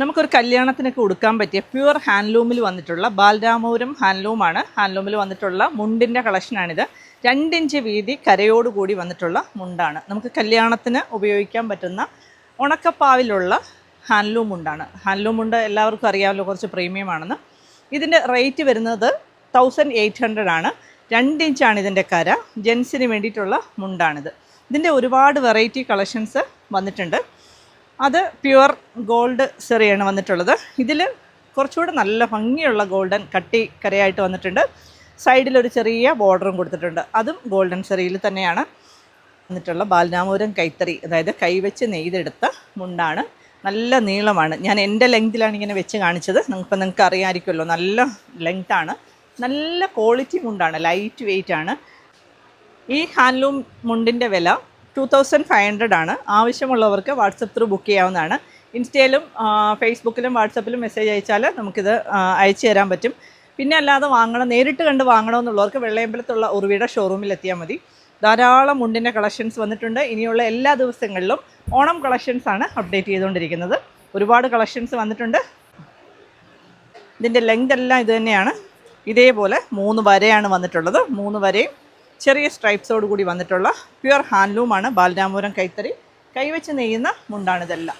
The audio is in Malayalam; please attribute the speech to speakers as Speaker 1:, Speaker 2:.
Speaker 1: നമുക്കൊരു കല്യാണത്തിനൊക്കെ ഉടുക്കാൻ പറ്റിയ പ്യുവർ ഹാൻഡ്ലൂമിൽ വന്നിട്ടുള്ള ബാലരാമപുരം ഹാൻഡ്ലൂമാണ്. ഹാൻഡ്ലൂമിൽ വന്നിട്ടുള്ള മുണ്ടിൻ്റെ കളക്ഷനാണിത്. 2 ഇഞ്ച് വീതി കരയോടുകൂടി വന്നിട്ടുള്ള മുണ്ടാണ്. നമുക്ക് കല്യാണത്തിന് ഉപയോഗിക്കാൻ പറ്റുന്ന ഉണക്കപ്പാവിലുള്ള ഹാൻഡ്ലൂം മുണ്ടാണ്. ഹാൻഡ്ലൂം മുണ്ട് എല്ലാവർക്കും അറിയാമല്ലോ, കുറച്ച് പ്രീമിയം ആണെന്ന്. ഇതിൻ്റെ റേറ്റ് വരുന്നത് 1800 ആണ്. 2 ഇഞ്ചാണ് ഇതിൻ്റെ കര. ജെൻസിന് വേണ്ടിയിട്ടുള്ള മുണ്ടാണിത്. ഇതിൻ്റെ ഒരുപാട് വെറൈറ്റി കളക്ഷൻസ് വന്നിട്ടുണ്ട്. അത് പ്യുവർ ഗോൾഡ് സെറിയാണ് വന്നിട്ടുള്ളത്. ഇതിൽ കുറച്ചുകൂടെ നല്ല ഭംഗിയുള്ള ഗോൾഡൻ കട്ടി കരയായിട്ട് വന്നിട്ടുണ്ട്. സൈഡിലൊരു ചെറിയ ബോർഡറും കൊടുത്തിട്ടുണ്ട്. അതും ഗോൾഡൻ സെറിയിൽ തന്നെയാണ് വന്നിട്ടുള്ള ബാലരാമപുരം കൈത്തറി, അതായത് കൈവച്ച് നെയ്തെടുത്ത മുണ്ടാണ്. നല്ല നീളമാണ്. ഞാൻ എൻ്റെ ലെങ്തിലാണ് ഇങ്ങനെ വെച്ച് കാണിച്ചത്. നിങ്ങൾക്ക് അറിയാമായിരിക്കുമല്ലോ, നല്ല ലെങ്താണ്. നല്ല ക്വാളിറ്റി മുണ്ടാണ്, ലൈറ്റ് വെയ്റ്റ് ആണ്. ഈ ഹാൻഡ്ലൂം മുണ്ടിൻ്റെ വില 2500 ആണ്. ആവശ്യമുള്ളവർക്ക് വാട്സപ്പ് ത്രൂ ബുക്ക് ചെയ്യാവുന്നതാണ്. ഇൻസ്റ്റയിലും ഫേസ്ബുക്കിലും വാട്സപ്പിലും മെസ്സേജ് അയച്ചാൽ നമുക്കിത് അയച്ചു തരാൻ പറ്റും. പിന്നെ അല്ലാതെ നേരിട്ട് കണ്ട് വാങ്ങണമെന്നുള്ളവർക്ക് വെള്ളയമ്പലത്തുള്ള ഉർവിയുടെ ഷോറൂമിൽ എത്തിയാൽ മതി. ധാരാളം മുണ്ടിൻ്റെ കളക്ഷൻസ് വന്നിട്ടുണ്ട്. ഇനിയുള്ള എല്ലാ ദിവസങ്ങളിലും ഓണം കളക്ഷൻസാണ് അപ്ഡേറ്റ് ചെയ്തുകൊണ്ടിരിക്കുന്നത്. ഒരുപാട് കളക്ഷൻസ് വന്നിട്ടുണ്ട്. ഇതിൻ്റെ ലെങ്ത് എല്ലാം ഇത് തന്നെയാണ്. ഇതേപോലെ 3 വരയാണ് വന്നിട്ടുള്ളത്. 3 വരയും ചെറിയ സ്ട്രൈപ്സോട് കൂടി വന്നിട്ടുള്ള പ്യുവർ ഹാൻഡ്ലൂമാണ് ബാലരാമപുരം കൈത്തറി. കൈവച്ച് നെയ്യുന്ന മുണ്ടാണിതെല്ലാം.